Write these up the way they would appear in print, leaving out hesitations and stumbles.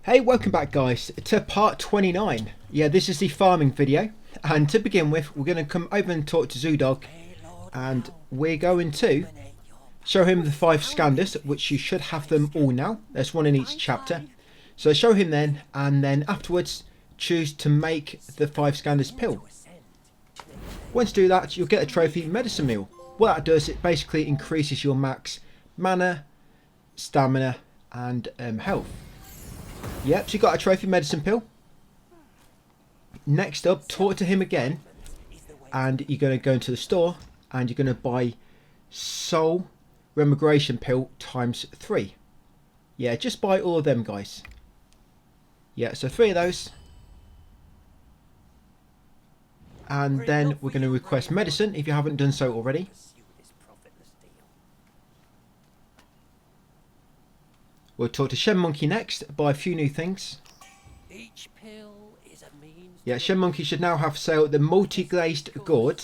Hey, welcome back guys to part 29. Yeah, this is the farming video, and to begin with we're going to come over and talk to Zoodog, and we're going to show him the 5 scanders, which you should have them all now. There's one in each chapter, so show him then, and then afterwards choose to make the 5 scanders pill. Once you do that, you'll get a trophy medicine meal. What that does, it basically increases your max mana, stamina and health. Yep, so you got a trophy medicine pill. Next up, talk to him again, and you're going to go into the store and you're going to buy soul remigration pill times 3. Yeah, just buy all of them guys. Yeah, so 3 of those. And then we're going to request medicine if you haven't done so already. We'll talk to Shen Monkey next, buy a few new things. Yeah, Shen Monkey should now have for sale the multi-glazed gourd,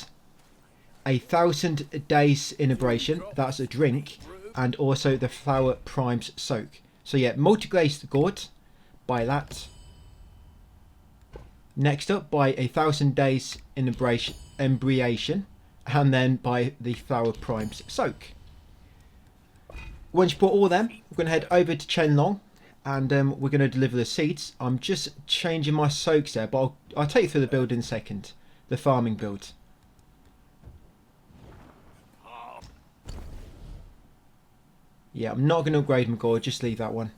1,000 days inhibition, that's a drink, and also the flower primes soak. So yeah, multi-glazed gourd, buy that. Next up, buy 1,000 days inebriation, and then buy the flower primes soak. Once you put all of them, we're going to head over to Chenlong, and we're going to deliver the seeds. I'm just changing my soaks there, but I'll take you through the build in a second, the farming build. Yeah, I'm not going to upgrade my gourd, just leave that one.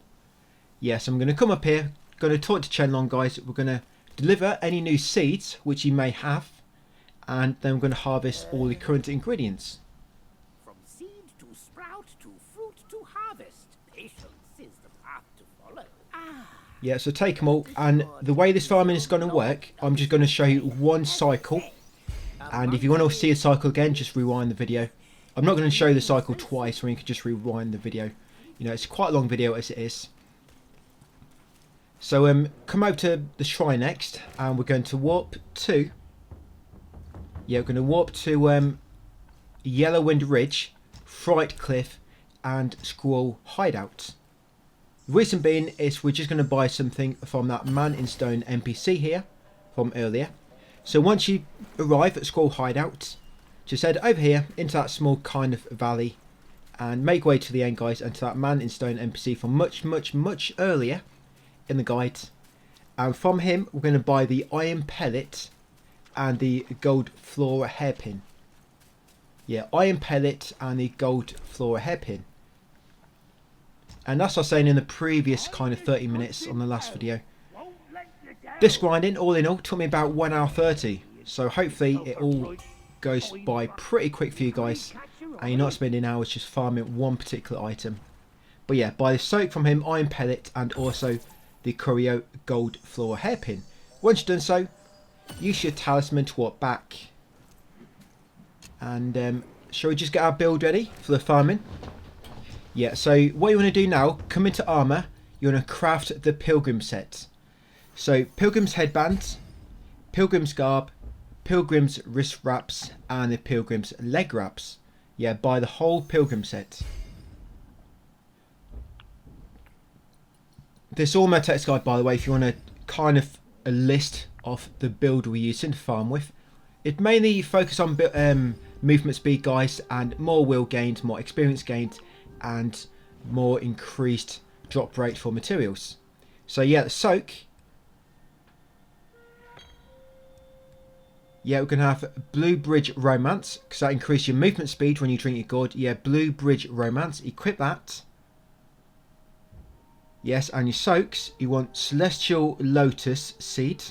Yes, I'm going to come up here, going to talk to Chenlong guys. We're going to deliver any new seeds which you may have, and then we're going to harvest all the current ingredients. From seed to sprout to fruit to harvest, patience is the path to follow. Yeah, so take them all, and the way this farming is going to work, I'm just going to show you one cycle, and if you want to see a cycle again, just rewind the video. I'm not going to show you the cycle twice, or you can just rewind the video. You know, it's quite a long video as it is. So come over to the shrine next, and we're going to warp to... Yeah, we're going to warp to Yellowwind Ridge, Fright Cliff, and Squirrel Hideout. The reason being is we're just going to buy something from that Man in Stone NPC here, from earlier. So once you arrive at Squirrel Hideout, just head over here into that small kind of valley, and make way to the end guys, and to that Man in Stone NPC from much earlier in the guide. And from him we're going to buy the iron pellet and the gold flora hairpin. Yeah, iron pellet and the gold flora hairpin. And that's what I was saying in the previous kind of 30 minutes on the last video. This grinding, all in all, took me about 1 hour 30. So hopefully it all goes by pretty quick for you guys, and you're not spending hours just farming one particular item. But yeah, buy the soak from him, iron pellet, and also the curio gold flora hairpin. Once you've done so, use your talisman to walk back. And shall we just get our build ready for the farming? Yeah, so what you want to do now, come into armour, you want to craft the pilgrim set. So pilgrim's headband, pilgrim's garb, pilgrim's wrist wraps, and the pilgrim's leg wraps. Yeah, buy the whole pilgrim set. This all my text guide, by the way, if you want a kind of a list of the build we're using to farm with. It mainly focus on movement speed guys, and more will gained, more experience gained, and more increased drop rate for materials. So yeah, the soak. Yeah, we're going to have Blue Bridge Romance, because that increases your movement speed when you drink your gourd. Yeah, Blue Bridge Romance, equip that. Yes, and your soaks, you want Celestial Lotus Seed,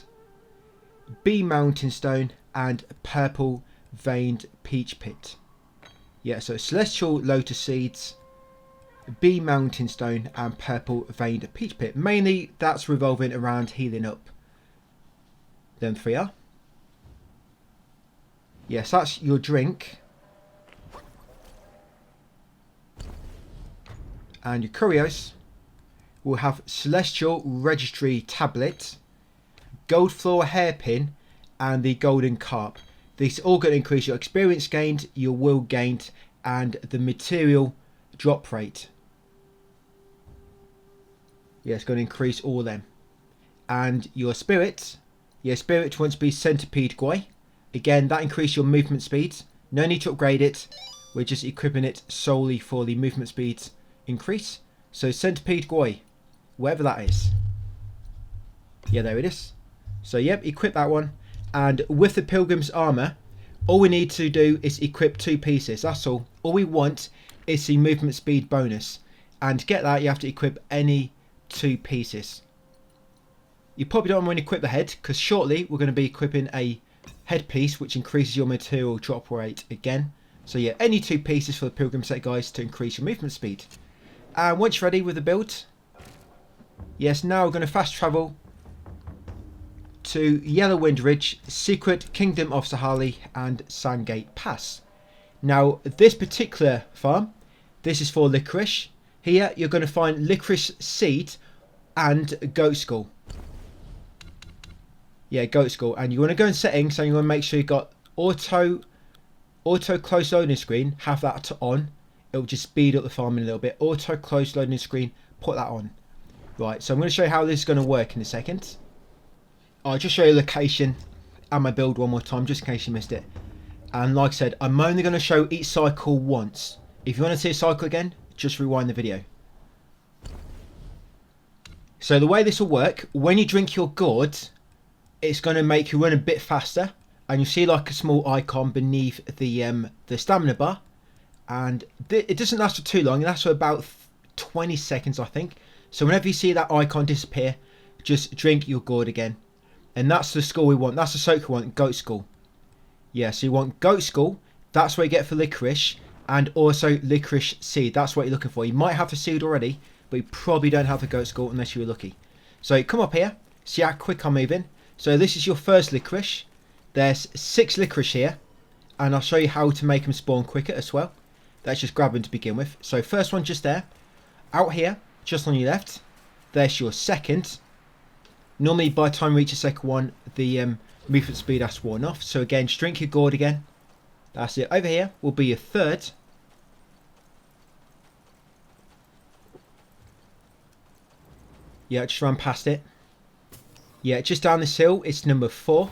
Bee Mountain Stone, and Purple Veined Peach Pit. Yeah, so Celestial Lotus Seeds, Bee Mountain Stone, and Purple Veined Peach Pit. Mainly, that's revolving around healing up them 3 are. Yes, that's your drink. And your curios will have Celestial Registry Tablet, Gold Flora Hairpin, and the Golden Carp. These are all going to increase your experience gained, your will gained, and the material drop rate. Yeah, it's going to increase all of them. And your spirit wants to be centipede guy. Again, that increases your movement speed. No need to upgrade it. We're just equipping it solely for the movement speed increase. So centipede guy, whatever that is. Yeah, there it is. So yep, equip that one. And with the pilgrim's armor, all we need to do is equip 2 pieces. That's all. All we want is the movement speed bonus. And to get that, you have to equip any 2 pieces. You probably don't want to equip the head, because shortly we're going to be equipping a headpiece, which increases your material drop rate again. So yeah, any 2 pieces for the pilgrim set, guys, to increase your movement speed. And once you're ready with the build, yes, now we're going to fast travel to Yellowwind Ridge, Secret Kingdom of Sahali, and Sandgate Pass. Now, this particular farm, this is for licorice. Here, you're going to find licorice seed and goat skull. Yeah, goat skull. And you want to go in settings, and you want to make sure you've got auto close loading screen. Have that on. It'll just speed up the farming a little bit. Auto close loading screen. Put that on. Right. So I'm going to show you how this is going to work in a second. I'll just show you the location and my build one more time, just in case you missed it. And like I said, I'm only going to show each cycle once. If you want to see a cycle again, just rewind the video. So the way this will work, when you drink your gourd, it's going to make you run a bit faster. And you see like a small icon beneath the stamina bar. And it doesn't last for too long. It lasts for about 20 seconds, I think. So whenever you see that icon disappear, just drink your gourd again. And that's the skull we want. That's the soak we want, goat skull. Yeah, so you want goat skull. That's what you get for licorice. And also licorice seed. That's what you're looking for. You might have the seed already, but you probably don't have the goat skull unless you're lucky. So come up here. See how quick I'm moving. So this is your first licorice. There's 6 licorice here. And I'll show you how to make them spawn quicker as well. Let's just grab them to begin with. So first one just there. Out here, just on your left. There's your second. Normally by the time you reach the second one, the movement speed has worn off. So again, just drink your gourd again. That's it. Over here will be your third. Yeah, just run past it. Yeah, just down this hill, it's number 4.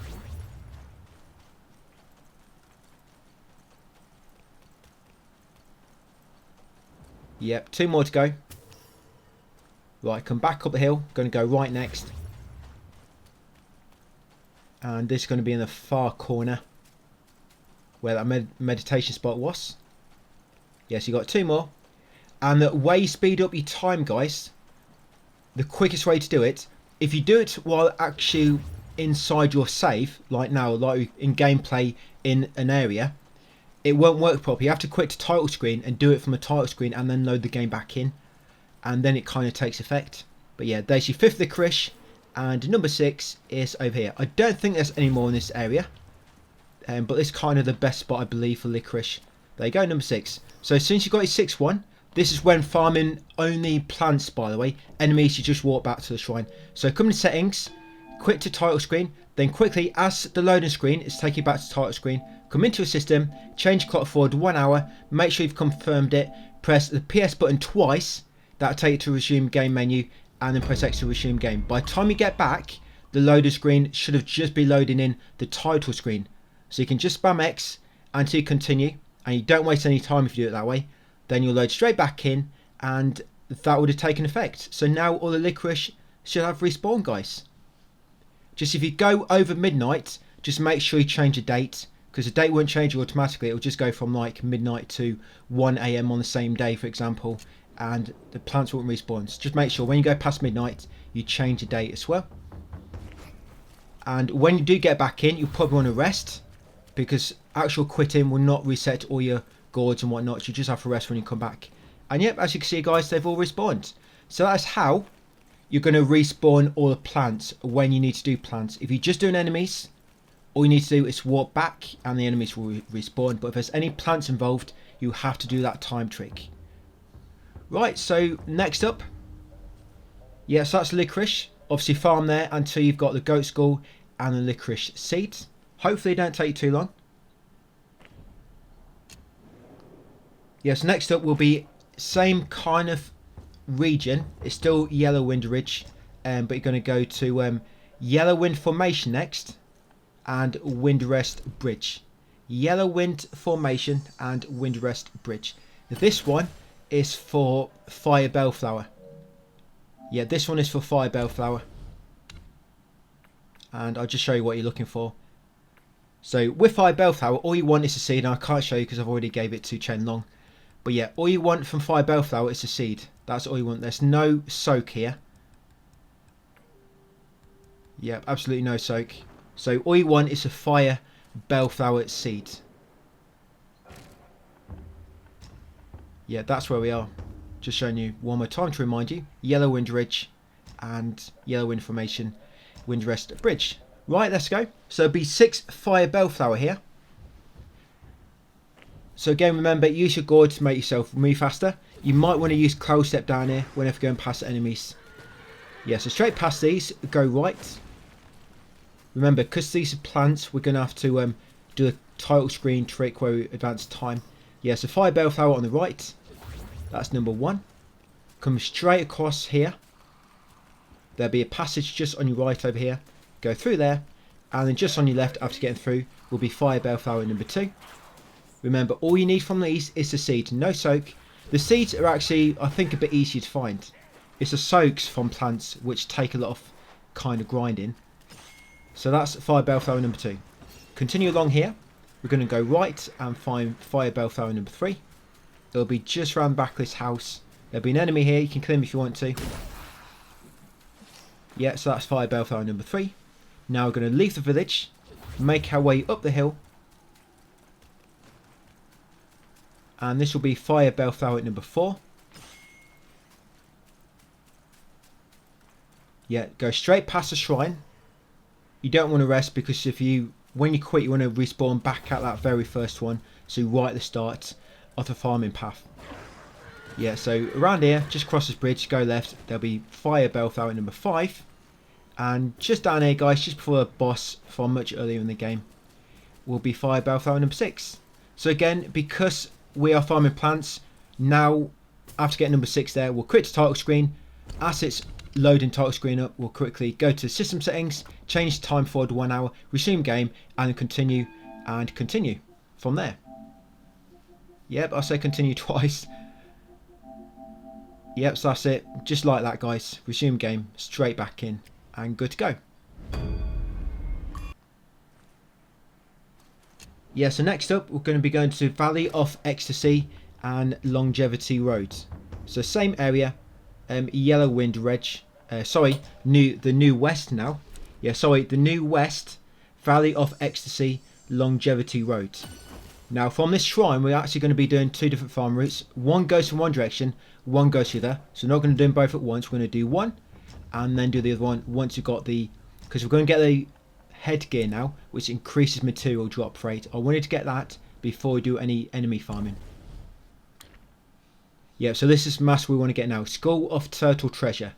Yep, 2 more to go. Right, come back up the hill. Going to go right next. And this is going to be in the far corner where that meditation spot was. Yes, you got 2 more. And the way you speed up your time, guys, the quickest way to do it, if you do it while actually inside your save, like now, like in gameplay in an area, it won't work properly. You have to quit the title screen and do it from the title screen and then load the game back in. And then it kind of takes effect. But yeah, there's your 5th licorice. And number 6 is over here. I don't think there's any more in this area. But it's kind of the best spot, I believe, for licorice. There you go, number 6. So since you've got your 6th one, this is when farming only plants, by the way. Enemies, you just walk back to the shrine. So come to settings, quit to title screen. Then quickly, as the loading screen is taking you back to the title screen, come into your system, change clock forward 1 hour. Make sure you've confirmed it. Press the PS button twice. That'll take you to resume game menu. And then press X to resume game. By the time you get back, the loader screen should have just been loading in the title screen. So you can just spam X until you continue. And you don't waste any time if you do it that way. Then you'll load straight back in. And that would have taken effect. So now all the licorice should have respawned, guys. Just if you go over midnight, just make sure you change the date. Because the date won't change automatically. It will just go from like midnight to 1 AM on the same day, for example. And the plants won't respawn. So just make sure when you go past midnight, you change the date as well. And when you do get back in, you probably want to rest, because actual quitting will not reset all your gourds and whatnot. You just have to rest when you come back. And yep, as you can see, guys, they've all respawned. So that's how you're going to respawn all the plants when you need to do plants. If you're just doing enemies, all you need to do is walk back and the enemies will respawn. But if there's any plants involved, you have to do that time trick. Right, so next up, yes, that's licorice. Obviously farm there until you've got the goat skull and the licorice seeds. Hopefully it don't take too long. Yes, next up will be same kind of region, it's still Yellow Wind Ridge, but you're going to go to Yellow Wind Formation next, and Windrest Bridge. Yellow Wind Formation and Windrest Bridge. This one is for Fire Bellflower. Yeah, this one is for Fire Bellflower. And I'll just show you what you're looking for. So with Fire Bellflower, all you want is a seed, and I can't show you because I've already gave it to Chen Long. But yeah, all you want from Fire Bellflower is a seed. That's all you want. There's no soak here. Yeah, absolutely no soak. So all you want is a Fire Bellflower seed. Yeah, that's where we are. Just showing you one more time to remind you. Yellow Wind Ridge and Yellow Wind Formation, Windrest Bridge. Right, let's go. So it'll be 6 Fire Bellflower here. So again, remember, use your gourd to make yourself move faster. You might want to use Crow Step down here whenever going past enemies. Yeah, so straight past these, go right. Remember, because these are plants, we're going to have to do a title screen trick where we advance time. Yeah, so Fire Bellflower on the right. That's number 1. Come straight across here. There'll be a passage just on your right over here. Go through there. And then just on your left after getting through will be Fire Bellflower number 2. Remember, all you need from these is the seed. No soak. The seeds are actually, I think, a bit easier to find. It's the soaks from plants which take a lot of kind of grinding. So that's Fire Bellflower number 2. Continue along here. We're going to go right and find Fire Bellflower number 3. It'll be just around the back of this house. There'll be an enemy here. You can kill him if you want to. Yeah, so that's Fire Bellflower number 3. Now we're going to leave the village, make our way up the hill. And this will be Fire Bellflower number 4. Yeah, go straight past the shrine. You don't want to rest because when you quit, you want to respawn back at that very first one. So right at the start of the farming path. Yeah, so around here, just cross this bridge, go left. There'll be Fire Bellflower number 5. And just down here, guys, just before the boss from much earlier in the game, will be Fire Bellflower number 6. So again, because we are farming plants, now after getting number 6 there, we'll quit the title screen. As it's loading title screen up, we'll quickly go to system settings, change time forward to 1 hour, resume game, and continue from there. Yep, I'll say continue twice. Yep, so that's it. Just like that, guys. Resume game, straight back in, and good to go. Yeah, so next up, we're going to be going to Valley of Ecstasy and Longevity Road. So same area, Yellow Wind Ridge. The New West now. Yeah, sorry, the New West, Valley of Ecstasy, Longevity Road. Now, from this shrine, we're actually going to be doing 2 different farm routes. One goes in one direction, one goes the other. So we're not going to do them both at once. We're going to do one, and then do the other one once you've got because we're going to get the headgear now, which increases material drop rate. I wanted to get that before we do any enemy farming. Yeah, so this is the mask we want to get now. Skull of Turtle Treasure.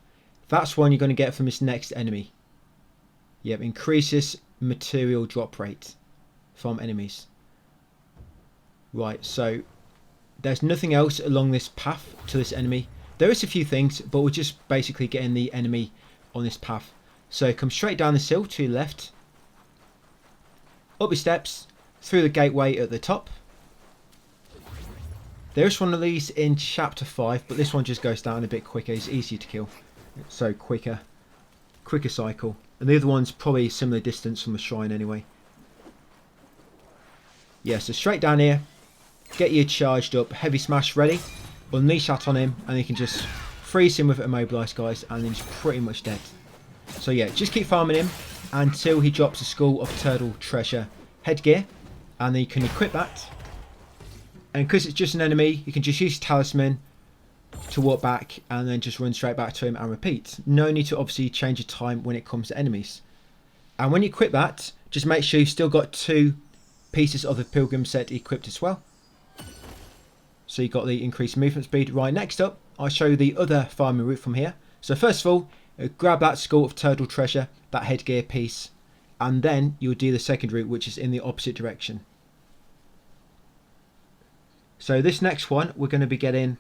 That's one you're going to get from this next enemy. Yep, increases material drop rate from enemies. Right, so there's nothing else along this path to this enemy. There is a few things, but we're just basically getting the enemy on this path. So come straight down this hill to your left. Up your steps, through the gateway at the top. There is one of these in chapter 5, but this one just goes down a bit quicker. It's easier to kill. So quicker cycle. And the other one's probably similar distance from the shrine anyway. Yeah, so straight down here. Get you charged up. Heavy Smash ready. Unleash that on him. And you can just freeze him with Immobilize, guys. And then he's pretty much dead. So yeah, just keep farming him until he drops a Skull of Turtle Treasure headgear. And then you can equip that. And because it's just an enemy, you can just use Talisman to walk back and then just run straight back to him and repeat. No need to obviously change your time when it comes to enemies. And when you equip that, just make sure you've still got 2 pieces of the Pilgrim set equipped as well. So you've got the increased movement speed. Right, next up, I'll show you the other farming route from here. So first of all, grab that Skull of Turtle Treasure, that headgear piece, and then you'll do the second route, which is in the opposite direction. So this next one, we're going to be getting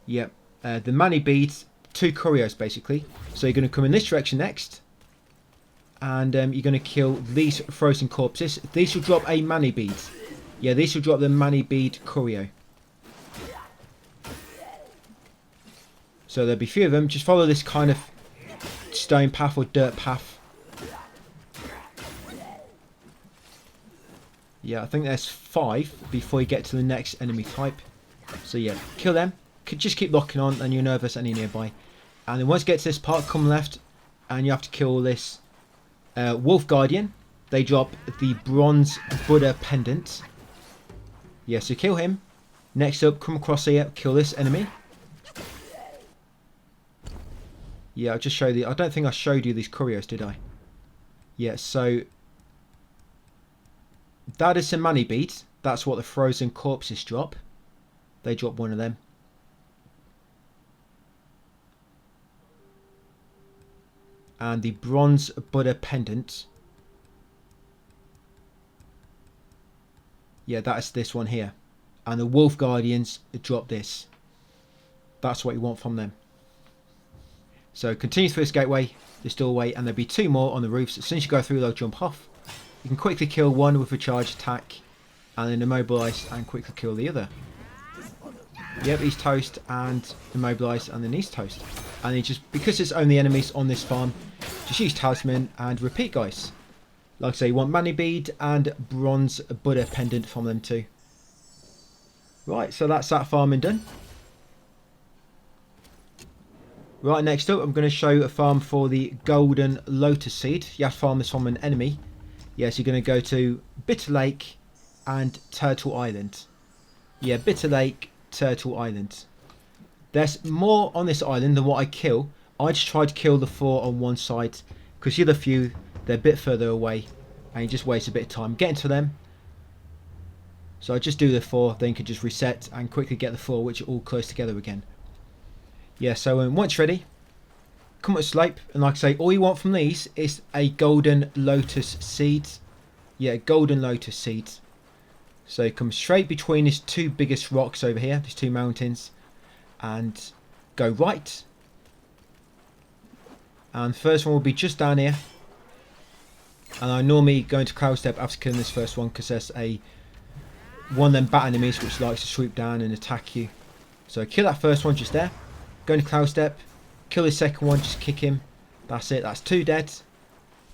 Yep. The mani beads, 2 curios basically. So you're going to come in this direction next. And you're going to kill these frozen corpses. These will drop a mani bead. Yeah, these will drop the mani bead curio. So there'll be a few of them. Just follow this kind of stone path or dirt path. Yeah, I think there's 5 before you get to the next enemy type. So yeah, kill them. Just keep locking on and you'll know if there's any nearby. And then once you get to this part, come left and you have to kill this Wolf Guardian. They drop the bronze Buddha pendant. Yeah, so kill him. Next up, come across here, kill this enemy. Yeah, I'll just show you. I don't think I showed you these curios, did I? Yeah, so that is some mani beads. That's what the frozen corpses drop. They drop one of them. And the bronze Buddha pendant. Yeah, that's this one here. And the Wolf Guardians drop this. That's what you want from them. So continue through this gateway, this doorway, and there'll be 2 more on the roofs. As soon as you go through, they'll jump off. You can quickly kill one with a charge attack, and then immobilize and quickly kill the other. Yep, he's toast and immobilized, and then he's toast. And he just, because there's only enemies on this farm, just use talisman and repeat, guys. Like I say, you want mani bead and bronze Buddha pendant from them too. Right, so that's that farming done. Right, next up, I'm going to show a farm for the golden lotus seed. You have to farm this from an enemy. Yes, you're going to go to Bitter Lake and Turtle Island. Yeah, Bitter Lake, Turtle Island. There's more on this island than what I kill. I just try to kill the 4 on one side, because the other few, they're a bit further away, and you just waste a bit of time getting to them. So I just do the 4, then you can just reset and quickly get the 4, which are all close together again. Yeah, so once you're ready, come up the slope, and like I say, all you want from these is a golden lotus seed. Yeah, golden lotus seed. So come straight between these 2 biggest rocks over here, these 2 mountains, and go right. And the first one will be just down here. And I normally go into cloud step after killing this first one, because there's one of them bat enemies which likes to swoop down and attack you. So kill that first one just there. Go into cloud step. Kill the second one, just kick him. That's it, that's 2 dead.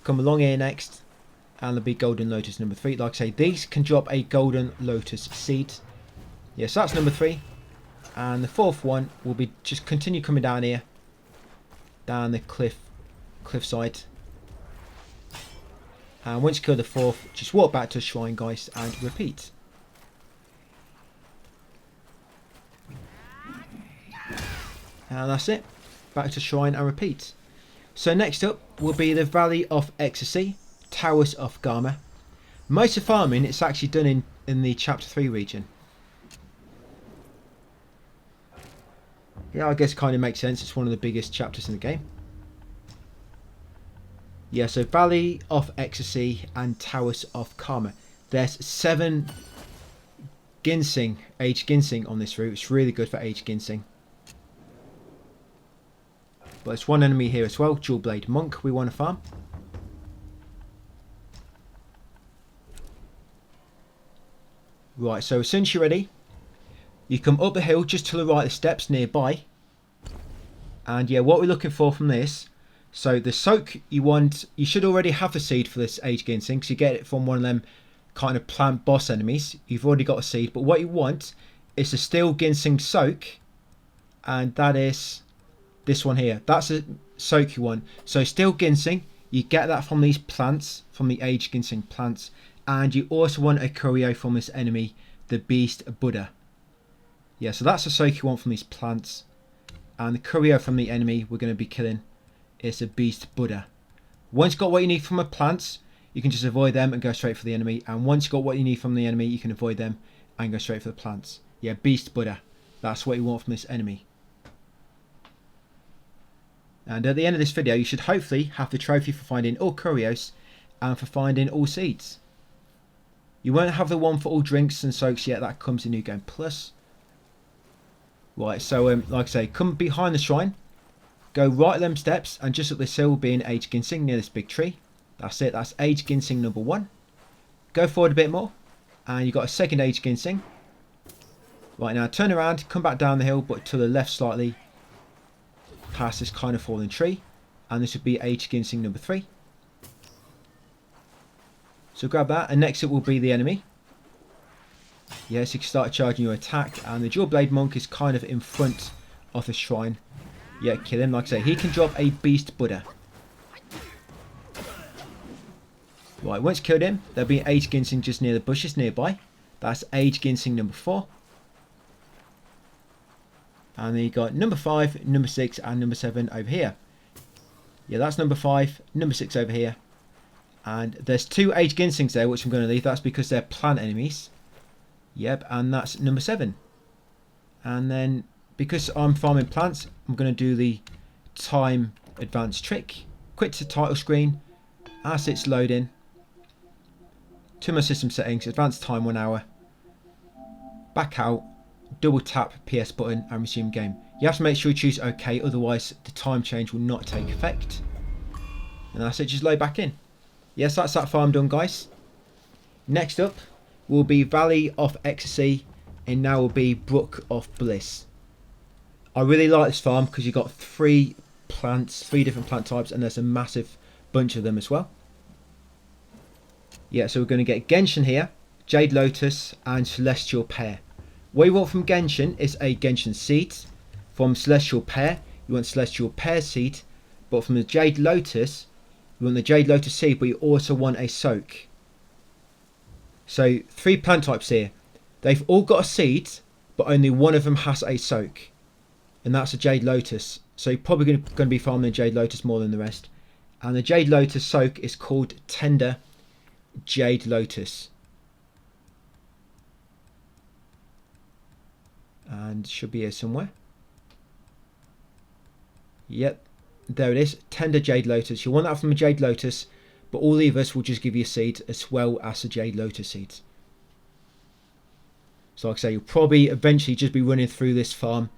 Come along here next. And there'll be golden lotus number 3. Like I say, these can drop a golden lotus seed. Yeah, so that's number 3. And the 4th one will be just continue coming down here. Down the cliffside. And once you kill the 4th, just walk back to the shrine, guys, and repeat. And that's it. Back to shrine and repeat. So next up will be the Valley of Ecstasy, Towers of Garma. Most of farming, it's actually done in the chapter 3 region. Yeah, I guess it kind of makes sense. It's one of the biggest chapters in the game. Yeah, so Valley of Ecstasy and Towers of Karma. There's 7 ginseng, aged ginseng on this route. It's really good for aged ginseng. But there's one enemy here as well, Dual Blade Monk, we want to farm. Right, so as soon as you're ready, you come up the hill just to the right of the steps nearby. And yeah, what we're looking for from this, so the soak you want, you should already have the seed for this aged ginseng, because you get it from one of them kind of plant boss enemies. You've already got a seed, but what you want is a steel ginseng soak, and that is this one here. That's a soak you want. So steel ginseng, you get that from these plants, from the aged ginseng plants, and you also want a curio from this enemy, the beast Buddha. Yeah, so that's the soak you want from these plants, and the curio from the enemy we're going to be killing is a beast Buddha. Once you've got what you need from the plants, you can just avoid them and go straight for the enemy, and once you've got what you need from the enemy, you can avoid them and go straight for the plants. Yeah, beast Buddha, that's what you want from this enemy. And at the end of this video, you should hopefully have the trophy for finding all curios and for finding all seeds. You won't have the one for all drinks and soaks yet, that comes in New Game Plus. Right, so like I say, come behind the shrine, go right them steps, and just up this hill will be an aged ginseng near this big tree. That's it, that's aged ginseng number 1. Go forward a bit more, and you've got a second aged ginseng. Right, now turn around, come back down the hill, but to the left slightly, past this kind of fallen tree, and this would be aged ginseng number 3. So grab that, and next it will be the enemy. Yes, you can start charging your attack, and the dual blade monk is kind of in front of the shrine. Yeah, kill him. Like I say, he can drop a beast Buddha. Right, once killed him, there'll be an aged ginseng just near the bushes nearby. That's aged ginseng number 4. And then you got number 5, number 6, and number 7 over here. Yeah, that's number 5, number 6 over here. And there's 2 aged ginsengs there, which I'm going to leave. That's because they're plant enemies. Yep, and that's number 7. And then, because I'm farming plants, I'm going to do the time advanced trick. Quit to title screen. As it's loading. To my system settings, advanced time 1 hour. Back out. Double tap PS button and resume game. You have to make sure you choose OK, otherwise the time change will not take effect. And that's it, just load back in. Yes, that's that farm done, guys. Next up will be Valley of Ecstasy, and now will be Brook of Bliss. I really like this farm because you've got 3 plants, 3 different plant types, and there's a massive bunch of them as well. Yeah, so we're going to get Gentian here, Jade Lotus, and Celestial Pear. What you want from Gentian is a Gentian seed. From Celestial Pear, you want Celestial Pear seed. But from the Jade Lotus, you want the Jade Lotus seed, but you also want a soak. So 3 plant types here. They've all got a seed, but only one of them has a soak. And that's a Jade Lotus. So you're probably going to be farming the Jade Lotus more than the rest. And the Jade Lotus soak is called Tender Jade Lotus. And should be here somewhere. Yep, there it is. Tender Jade Lotus. You want that from a Jade Lotus, but all the others will just give you a seed as well as the Jade Lotus seeds. So like I say, you'll probably eventually just be running through this farm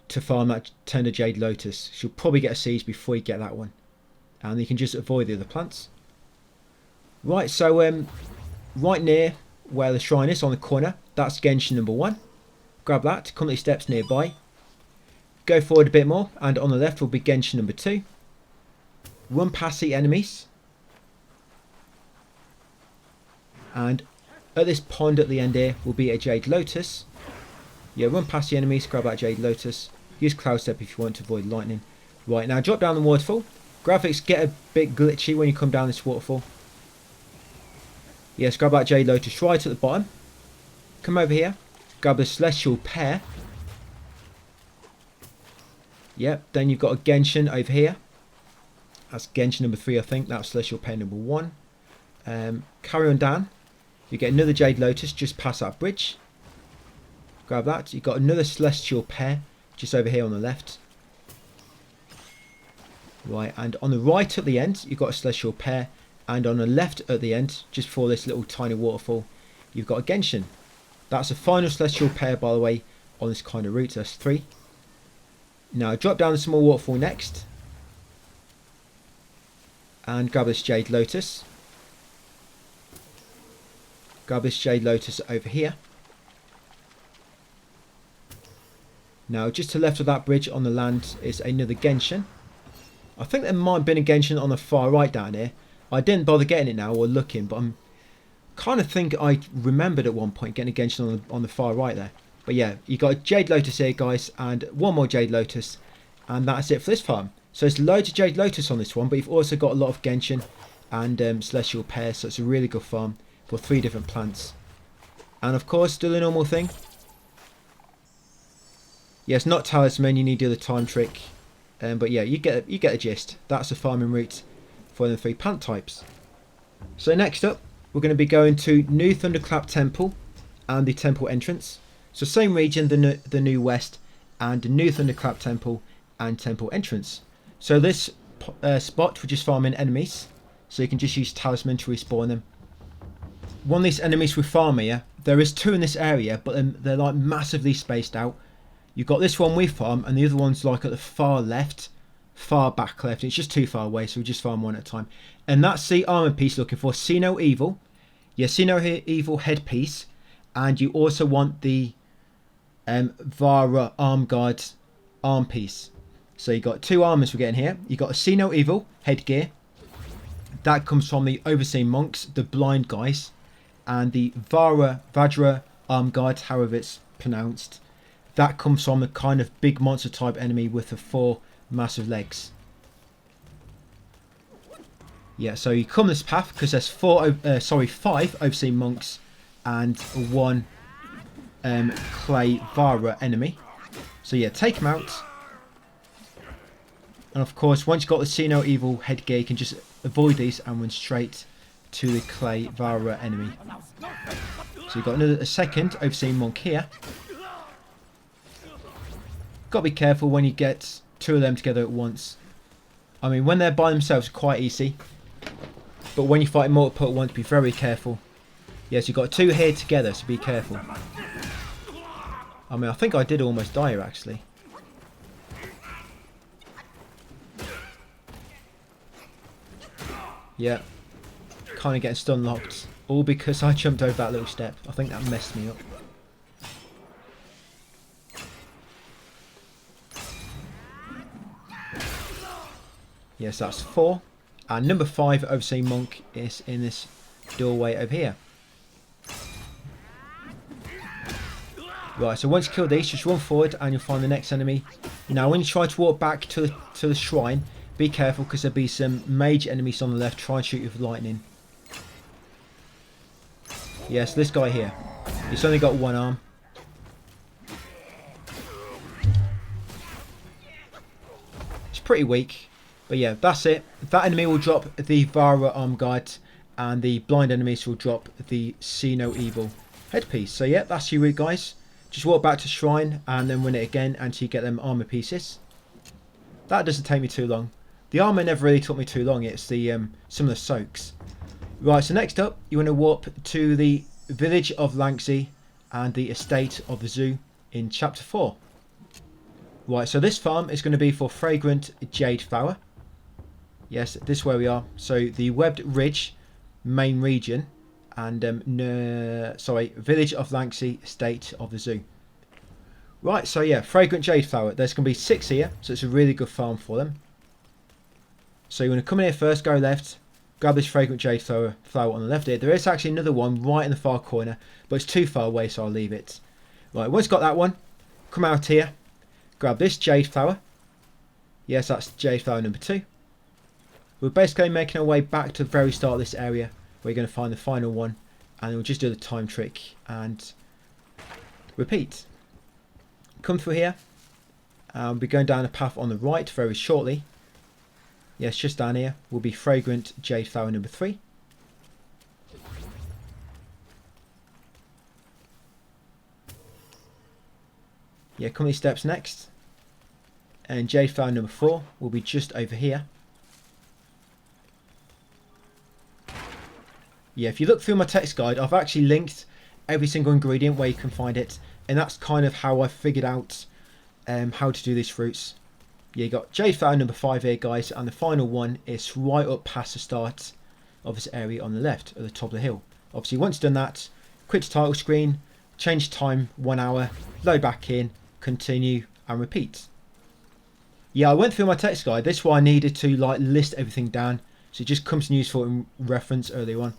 to farm that Tender Jade Lotus. So you'll probably get a seed before you get that one. And you can just avoid the other plants. Right, so right near where the shrine is on the corner, that's Genshin number 1. Grab that, come to steps nearby. Go forward a bit more, and on the left will be Genshin number 2. Run past the enemies. And at this pond at the end here will be a Jade Lotus. Yeah, run past the enemies, grab that Jade Lotus. Use Cloud Step if you want to avoid lightning. Right, now drop down the waterfall. Graphics get a bit glitchy when you come down this waterfall. Yes, grab that Jade Lotus right at the bottom. Come over here. Grab the Celestial Pear. Yep, then you've got a Genshin over here. That's Genshin number 3, I think. That's Celestial Pear number 1. Carry on down. You get another Jade Lotus just past that bridge. Grab that. You've got another Celestial Pear just over here on the left. Right, and on the right at the end, you've got a Celestial Pear. And on the left at the end, just before this little tiny waterfall, you've got a Genshin. That's the final Celestial Pear, by the way, on this kind of route. That's 3. Now drop down the small waterfall next. And grab this Jade Lotus. Grab this Jade Lotus over here. Now just to the left of that bridge on the land is another Genshin. I think there might have been a Genshin on the far right down here. I didn't bother getting it now or looking, but I'm kind of think I remembered at one point getting a Genshin on the far right there. But yeah, you got a Jade Lotus here, guys, and one more Jade Lotus, and that's it for this farm. So it's loads of Jade Lotus on this one, but you've also got a lot of Genshin and Celestial Pear, so it's a really good farm for 3 different plants. And of course, do the normal thing. Yes, not talisman, you need to do the time trick. But yeah, you get the gist. That's the farming route for the 3 plant types. So next up, we're going to be going to New Thunderclap Temple and the temple entrance. So same region, the New West, and New Thunderclap Temple and temple entrance. So this spot we're just farming enemies, so you can just use talisman to respawn them. One of these enemies we farm here, there is 2 in this area, but they're like massively spaced out. You've got this one we farm, and the other one's like at the far left, far back left. It's just too far away, so we just farm one at a time. And that's the armor piece looking for. See no evil. Yeah, see no evil headpiece. And you also want the Vara arm guard arm piece. So you got 2 armors we're getting here. You got a see no evil headgear. That comes from the overseeing monks, the blind guys. And the Vajra arm guard, however it's pronounced. That comes from the kind of big monster type enemy with the 4 massive legs. Yeah, so you come this path because there's 5 overseeing monks and 1 clay Vara enemy. So yeah, take them out. And of course, once you've got the see no evil headgear, you can just avoid these and run straight to the clay Vara enemy. So you've got a second overseeing monk here. Got to be careful when you get 2 of them together at once. I mean, when they're by themselves, quite easy. But when you fight multiple at once, be very careful. Yes, you've got 2 here together, so be careful. I mean, I think I did almost die here, actually. Yeah. Kind of getting stun locked. All because I jumped over that little step. I think that messed me up. Yes, that's 4. And number 5, overseeing monk, is in this doorway over here. Right, so once you kill these, just run forward and you'll find the next enemy. Now, when you try to walk back to the shrine, be careful because there'll be some mage enemies on the left. Try and shoot you with lightning. Yes, this guy here. He's only got 1 arm. It's pretty weak. But yeah, that's it. That enemy will drop the Vara arm guard, and the blind enemies will drop the see no evil headpiece. So yeah, that's your route, guys. Just walk back to shrine and then run it again until you get them armor pieces. That doesn't take me too long. The armor never really took me too long. It's the some of the soaks. Right, so next up, you want to warp to the village of Lanxey and the estate of the zoo in chapter 4. Right, so this farm is going to be for Fragrant Jade flower. Yes, this is where we are. So the Webbed Ridge main region and village of Lanxey, estate of the zoo. Right, so yeah, Fragrant Jade flower. There's going to be 6 here, so it's a really good farm for them. So you want to come in here first, go left, grab this Fragrant Jade flower on the left here. There is actually another one right in the far corner, but it's too far away, so I'll leave it. Right, once you've got that one, come out here, grab this Jade flower. Yes, that's Jade flower number 2. We're basically making our way back to the very start of this area where you're going to find the final one, and we'll just do the time trick and repeat. Come through here, and we'll be going down a path on the right very shortly. Yes, just down here will be Fragrant Jade flower number 3. Yeah, come these steps next, and Jade flower number 4 will be just over here. Yeah, if you look through my text guide, I've actually linked every single ingredient where you can find it, and that's kind of how I figured out how to do these fruits. Yeah, you got Jade flower number 5 here, guys, and the final one is right up past the start of this area on the left at the top of the hill. Obviously, once done that, quit the title screen, change time 1 hour, load back in, continue, and repeat. Yeah, I went through my text guide. This is why I needed to like list everything down, so it just comes in useful in reference earlier on.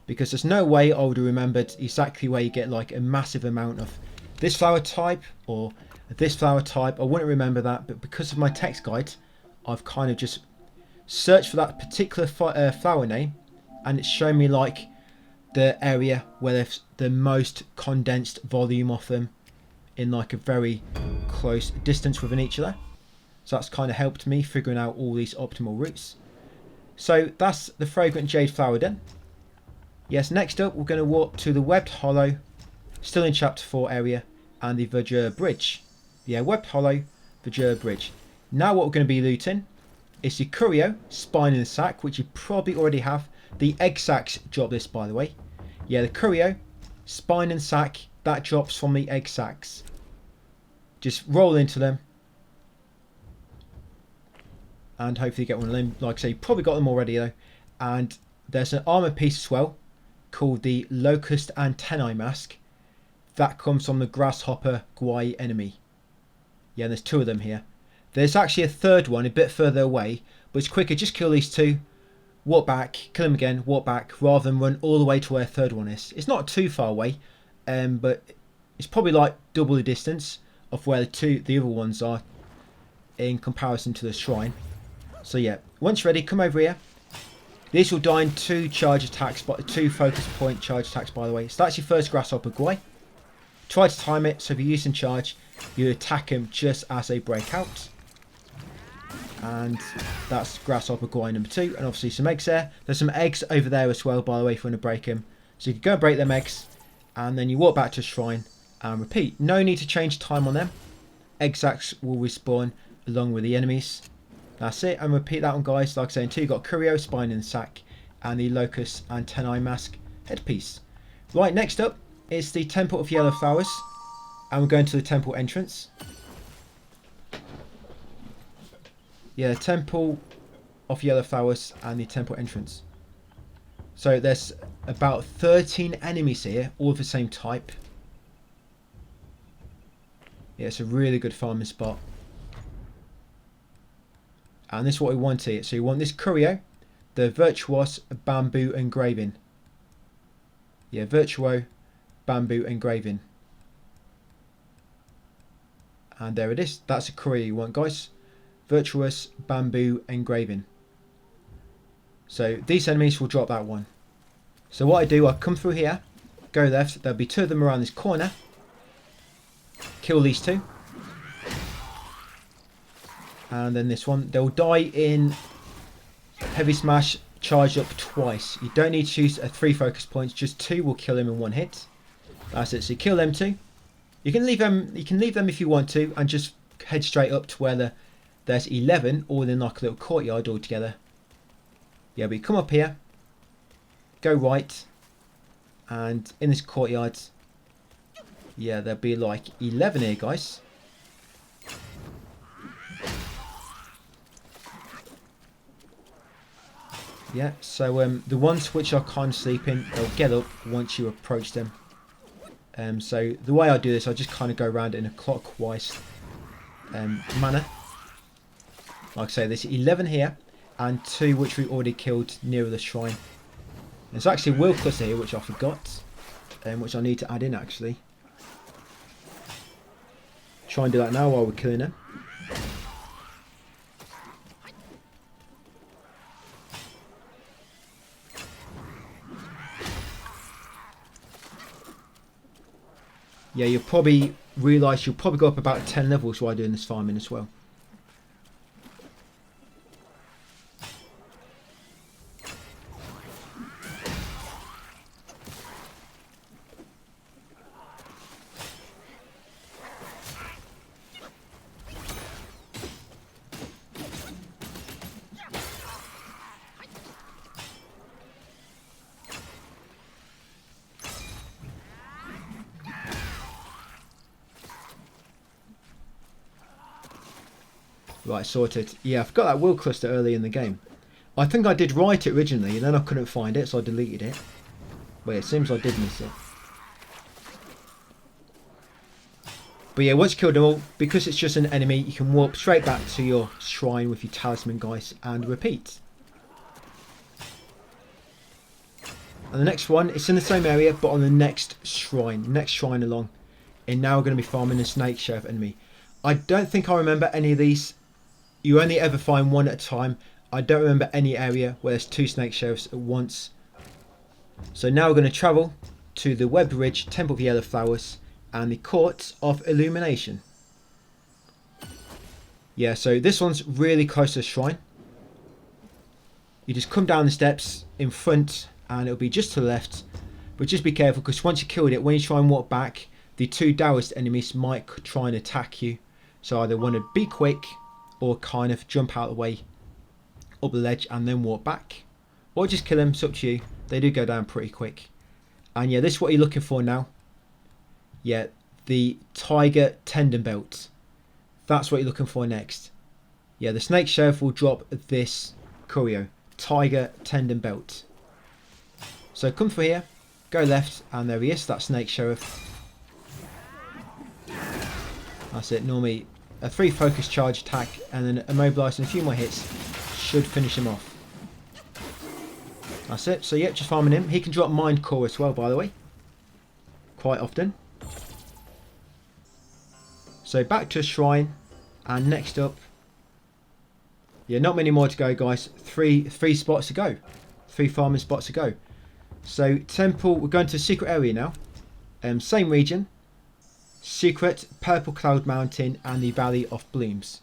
Because there's no way I would have remembered exactly where you get like a massive amount of this flower type or this flower type. I wouldn't remember that, but because of my text guide, I've kind of just searched for that particular flower name, and it's shown me like the area where there's the most condensed volume of them in like a very close distance within each other. So that's kind of helped me figuring out all these optimal routes. So that's the Fragrant Jade flower done. Yes, next up we're going to walk to the Webbed Hollow, still in chapter 4 area, and the Vajra Bridge. Yeah, Webbed Hollow, Vajra Bridge. Now what we're going to be looting is the curio, spine in the sack, which you probably already have. The egg sacks drop this, by the way. Yeah, the curio, spine and sack, that drops from the egg sacks. Just roll into them. And hopefully get one of them. Like I say, you probably got them already though. And there's an armor piece as well called the Locust Antennae Mask. That comes from the Grasshopper Guai enemy. Yeah, there's 2 of them here. There's actually a 3rd one a bit further away, but it's quicker. Just kill these 2, walk back, kill them again, walk back, rather than run all the way to where a 3rd one is. It's not too far away, but it's probably like double the distance of where the other ones are in comparison to the shrine. So yeah, once ready, come over here. These will die in 2 charge attacks, but 2 focus point charge attacks, by the way. So that's your first Grasshopper Guai. Try to time it, so if you're using charge, you attack them just as they break out. And that's Grasshopper Guai number 2. And obviously some eggs there. There's some eggs over there as well, by the way, if you want to break them. So you can go and break them eggs, and then you walk back to the shrine and repeat. No need to change time on them. Egg sacs will respawn along with the enemies. That's it, and repeat that one, guys. Like I say, until you got Curio, Spine in the Sack, and the Locust Antennae Mask headpiece. Right, next up is the Temple of Yellow Flowers, and we're going to the temple entrance. Yeah, Temple of Yellow Flowers and the temple entrance. So there's about 13 enemies here, all of the same type. Yeah, it's a really good farming spot. And this is what we want here. So you want this curio, the virtuous bamboo engraving. Yeah, virtuo bamboo engraving. And there it is. That's a curio you want, guys. Virtuous bamboo engraving. So these enemies will drop that one. So what I do, I come through here, go left. There'll be 2 of them around this corner. Kill these 2. And then this one, they'll die in heavy smash, charge up twice. You don't need to use 3 focus points, just 2 will kill him in 1 hit. That's it. So you kill them 2. You can leave them if you want to, and just head straight up to where there's 11, all in like a little courtyard all together. Yeah, but you come up here, go right, and in this courtyard, yeah, there'll be like 11 here, guys. Yeah, so the ones which are kind of sleeping, they'll get up once you approach them. So the way I do this, I just kind of go around in a clockwise manner. Like I say, there's 11 here, and 2 which we already killed nearer the shrine. There's actually a Locust here, which I forgot, which I need to add in actually. Try and do that now while we're killing them. Yeah, you'll probably realise you'll probably go up about 10 levels while doing this farming as well. Right, sorted. Yeah, I forgot that will cluster early in the game. I think I did write it originally, and then I couldn't find it, so I deleted it. But it seems I did miss it. But yeah, once you killed them all, because it's just an enemy, you can walk straight back to your shrine with your talisman, guys, and repeat. And the next one, it's in the same area, but on the next shrine along. And now we're going to be farming a snake sheriff enemy. I don't think I remember any of these. You only ever find one at a time. I don't remember any area where there's 2 snake sheriffs at once. So now we're going to travel to the Web Ridge Temple of Yellow Flowers and the Court of Illumination. Yeah, so this one's really close to the shrine. You just come down the steps in front and it'll be just to the left. But just be careful, because once you killed it, when you try and walk back, the 2 Taoist enemies might try and attack you. So either want to be quick or kind of jump out of the way up the ledge and then walk back. Or just kill them, it's up to you. They do go down pretty quick. And yeah, this is what you're looking for now. Yeah, the tiger tendon belt. That's what you're looking for next. Yeah, the snake sheriff will drop this curio, tiger tendon belt. So come through here, go left, and there he is, that snake sheriff. That's it. Normally a 3 focus charge attack and then immobilise and a few more hits should finish him off. That's it. So yeah, just farming him. He can drop mind core as well, by the way, quite often. So back to a shrine, and next up, yeah, not many more to go, guys. Three spots to go, 3 farming spots to go. So temple, we're going to a secret area now. Same region. Secret, Purple Cloud Mountain, and the Valley of Blooms.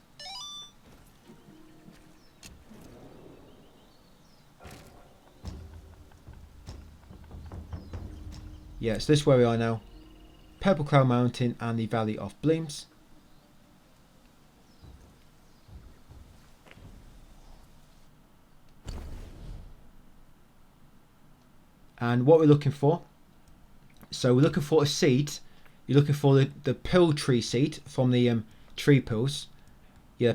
Yeah, so this is where we are now. Purple Cloud Mountain and the Valley of Blooms. And what we're looking for, so we're looking for a seed. You're looking for the pill tree seed from the tree pills. Yeah,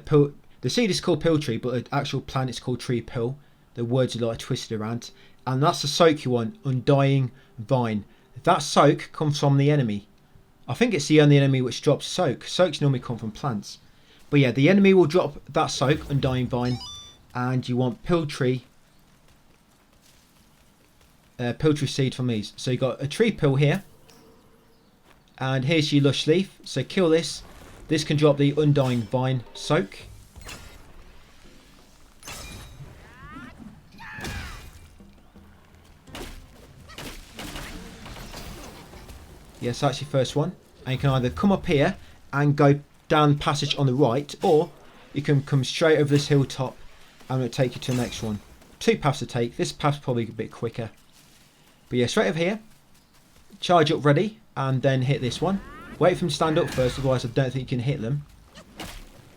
the seed is called pill tree, but the actual plant is called tree pill. The words are like twisted around. And that's the soak you want, Undying Vine. That soak comes from the enemy. I think it's the only enemy which drops soak. Soaks normally come from plants. But yeah, the enemy will drop that soak, Undying Vine. And you want pill tree seed from these. So you've got a tree pill here. And here's your lush leaf. So kill this. This can drop the Undying Vine soak. Yes, that's your first one. And you can either come up here and go down the passage on the right, or you can come straight over this hilltop and it'll take you to the next one. 2 paths to take. This path's probably a bit quicker. But yeah, straight over here. Charge up ready. And then hit this one. Wait for them to stand up first, otherwise I don't think you can hit them.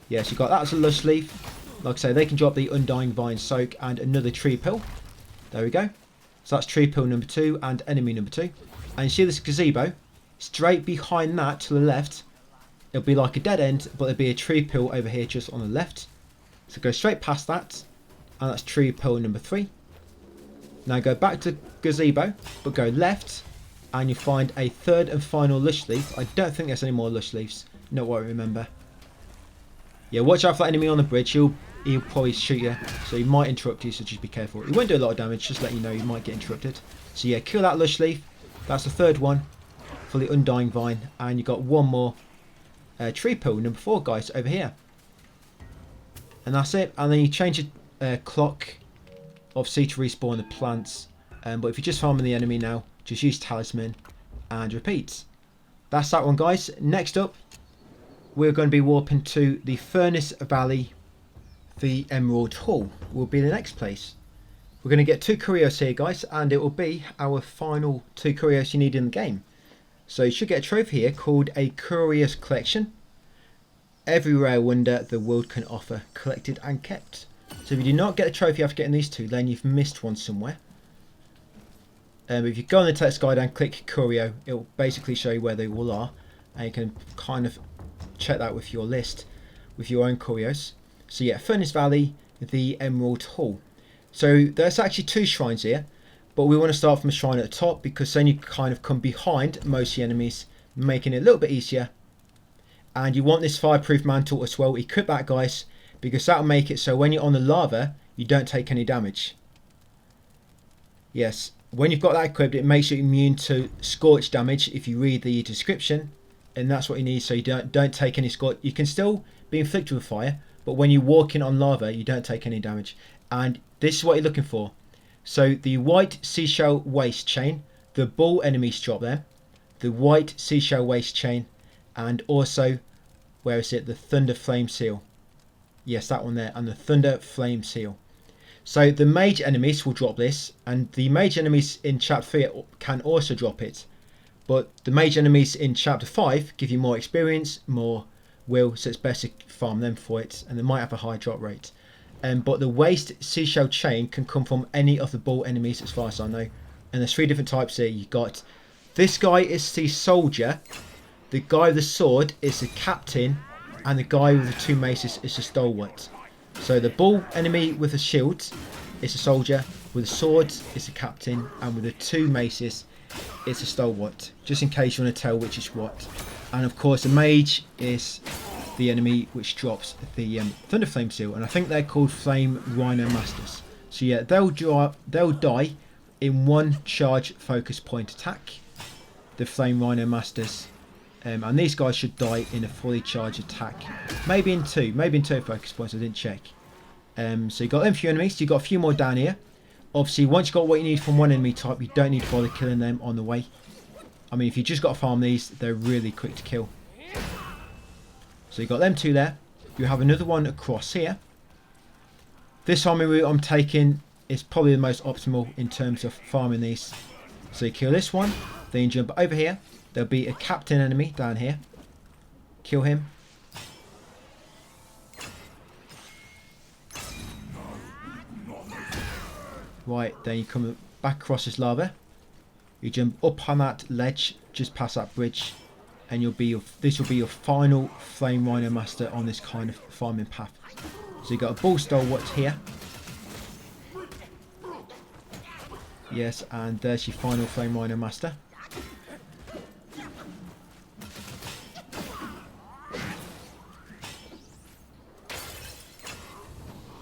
Yes, you got that as a lush leaf. Like I say, they can drop the Undying Vine soak and another tree pill. There we go. So that's tree pill number 2 and enemy number 2. And you see this gazebo? Straight behind that to the left, it'll be like a dead end, but there'll be a tree pill over here just on the left. So go straight past that, and that's tree pill number 3. Now go back to gazebo, but go left. And you find a 3rd and final lush leaf. I don't think there's any more lush leaves. Not what I remember. Yeah, watch out for that enemy on the bridge. He'll probably shoot you. So he might interrupt you, so just be careful. He won't do a lot of damage, just let you know you might get interrupted. So yeah, kill that lush leaf. That's the 3rd one for the Undying Vine. And you got one more tree pill, number 4, guys, over here. And that's it. And then you change your clock, obviously, to respawn the plants. But if you're just farming the enemy now, just use talisman and repeat. That's that one, guys. Next up, we're going to be warping to the Furnace Valley. The Emerald Hall will be the next place. We're going to get 2 curios here, guys, and it will be our final 2 curios you need in the game. So you should get a trophy here called a Curious Collection. Every rare wonder the world can offer, collected and kept. So if you do not get a trophy after getting these 2, then you've missed one somewhere. If you go on the text guide and click Curio, it will basically show you where they all are, and you can kind of check that with your list, with your own curios. So yeah, Furnace Valley, the Emerald Hall. So there's actually 2 shrines here, but we want to start from a shrine at the top, because then you kind of come behind most of the enemies, making it a little bit easier. And you want this fireproof mantle as well. Equip that, guys, because that'll make it so when you're on the lava, you don't take any damage. Yes. When you've got that equipped, it makes you immune to scorch damage if you read the description, and that's what you need, so you don't take any scorch. You can still be inflicted with fire, but when you're walking on lava, you don't take any damage. And this is what you're looking for. So the white seashell waist chain, the bull enemies drop there, the white seashell waist chain, and also, where is it, the thunder flame seal. Yes, that one there, and the thunder flame seal. So the mage enemies will drop this, and the mage enemies in chapter 3 can also drop it. But the mage enemies in chapter 5 give you more experience, more will, so it's best to farm them for it, and they might have a high drop rate. But the waist seashell chain can come from any of the bull enemies as far as I know. And there's 3 different types here. You got, this guy is the soldier, the guy with the sword is the captain, and the guy with the 2 maces is the stalwart. So the bull enemy with the shield is the soldier, with the sword is the captain, and with the 2 maces it's a stalwart, just in case you want to tell which is what. And of course the mage is the enemy which drops the thunder flame seal, and I think they're called flame rhino masters. So yeah, they'll die in 1 charge focus point attack, the flame rhino masters, and these guys should die in a fully charged attack, maybe in 2 focus points. I didn't check. So you got them few enemies. You got a few more down here. Obviously, once you got what you need from one enemy type, you don't need to bother killing them on the way. I mean, if you just got to farm these, they're really quick to kill. So you got them 2 there. You have another one across here. This farming route I'm taking is probably the most optimal in terms of farming these. So you kill this one, then you jump over here. There'll be a captain enemy down here. Kill him. Right, then you come back across this lava. You jump up on that ledge, just past that bridge, and this will be your final flame rhino master on this kind of farming path. So you got a bull stalwart here. Yes, and there's your final flame rhino master.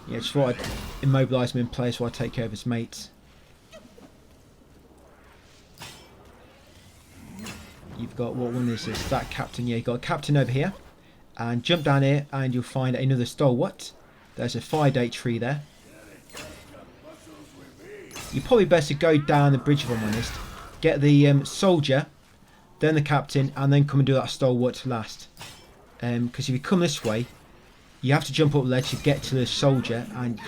Yeah, just thought I'd immobilise him in place while I take care of his mates. You've got, what one is this? That captain. Yeah, you've got a captain over here. And jump down here and you'll find another stalwart. There's a fire date tree there. You're probably best to go down the bridge if I'm honest. Get the soldier, then the captain, and then come and do that stalwart last. Because if you come this way, you have to jump up the ledge to get to the soldier, and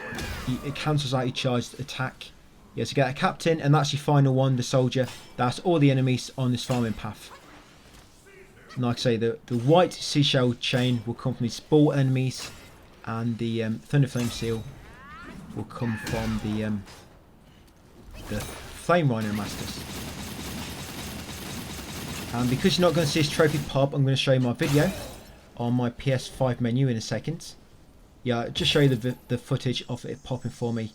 it cancels out your charged attack. You have to get a captain, and that's your final one, the soldier. That's all the enemies on this farming path. And like I say, the white seashell chain will come from these bull enemies, and the thunder flame seal will come from the flame rhino masters. And because you're not going to see this trophy pop, I'm going to show you my video on my PS5 menu in a second. Yeah, I'll just show you the footage of it popping for me.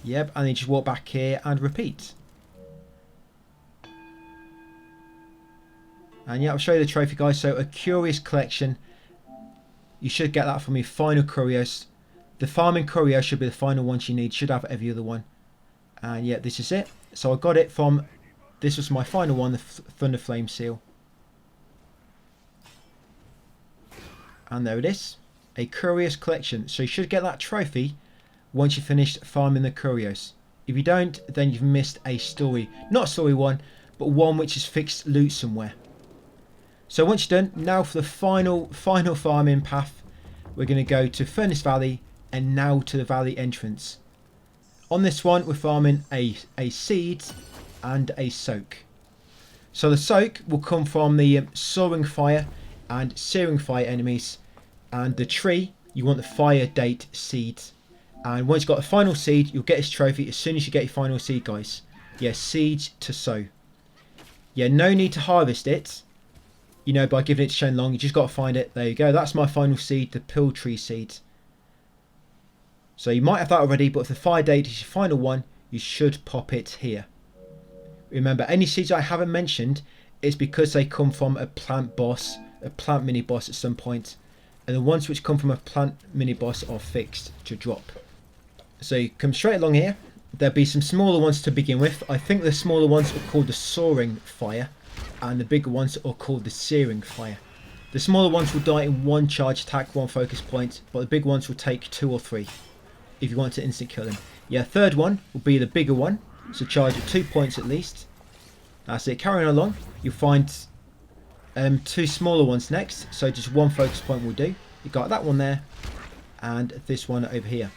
Yep, and then just walk back here and repeat. And yeah, I'll show you the trophy, guys. So a curious collection. You should get that from your final curios. The farming curio should be the final ones you need. Should have every other one. And yeah, this is it. So I got it from, this was my final one, the thunder flame seal. And there it is, a curious collection. So you should get that trophy once you've finished farming the curios. If you don't, then you've missed a story. Not a story one, but one which is fixed loot somewhere. So once you're done, now for the final farming path, we're going to go to Furnace Valley and now to the valley entrance. On this one, we're farming a seed and a soak. So the soak will come from the soaring fire and searing fire enemies, and the tree, you want the fire date seed. And once you've got the final seed, you'll get this trophy as soon as you get your final seed, guys. Yeah, seeds to sow. Yeah, no need to harvest it, you know, by giving it to Shenlong. You just got to find it. There you go, that's my final seed, the pill tree seed. So you might have that already, but if the fire date is your final one, you should pop it here. Remember, any seeds I haven't mentioned is because they come from a plant boss, a plant mini boss at some point, and the ones which come from a plant mini boss are fixed to drop. So you come straight along here. There'll be some smaller ones to begin with. I think the smaller ones are called the soaring fire, and the bigger ones are called the searing fire. The smaller ones will die in 1 charge attack, 1 focus point, but the big ones will take 2 or 3 if you want to instant kill them. Yeah, third one will be the bigger one, so charge at 2 points at least. That's it. Carrying along, you'll find 2 smaller ones next, so just 1 focus point will do. You got that one there, and this one over here.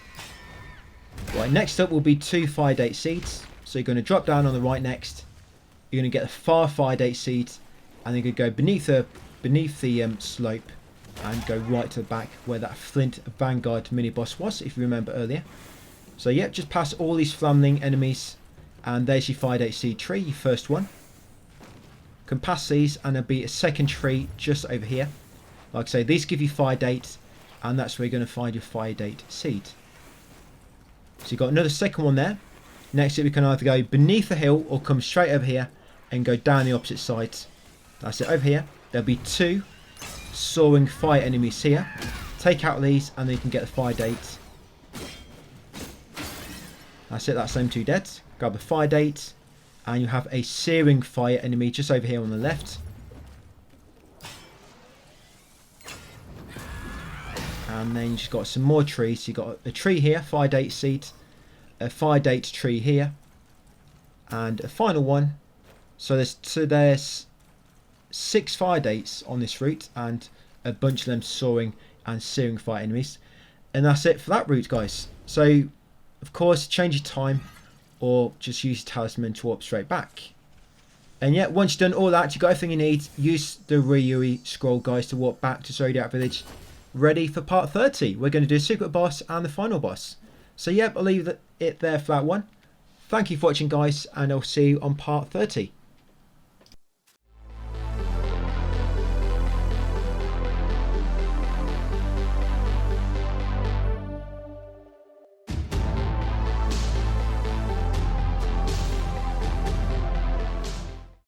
Right, next up will be 2 fire date seeds. So you're going to drop down on the right next. You're going to get the fire date seeds, and then you're going to go beneath the slope and go right to the back where that Flint Vanguard mini boss was, if you remember earlier. So yeah, just past all these flaming enemies, and there's your fire date seed tree, your first one. Come past these and there'll be a second tree just over here. Like I say, these give you fire date, and that's where you're going to find your fire date seed. So you've got another second one there. Next, we can either go beneath the hill or come straight over here and go down the opposite sides. That's it. Over here, there'll be 2 soaring fire enemies here. Take out these, and then you can get the fire date. That's it. That's them 2 dead. Grab the fire date, and you have a searing fire enemy just over here on the left. And then you just got some more trees. So you got a tree here, fire date seed, a fire date tree here, and a final one. So there's 6 fire dates on this route, and a bunch of them soaring and searing fire enemies. And that's it for that route, guys. So of course, change your time, or just use your talisman to warp straight back. And yeah, once you've done all that, you've got everything you need. Use the Ryui scroll, guys, to warp back to Zodiac Village. Ready for part 30. We're going to do a secret boss and the final boss. So yep, I'll leave it there for that one. Thank you for watching, guys, and I'll see you on part 30.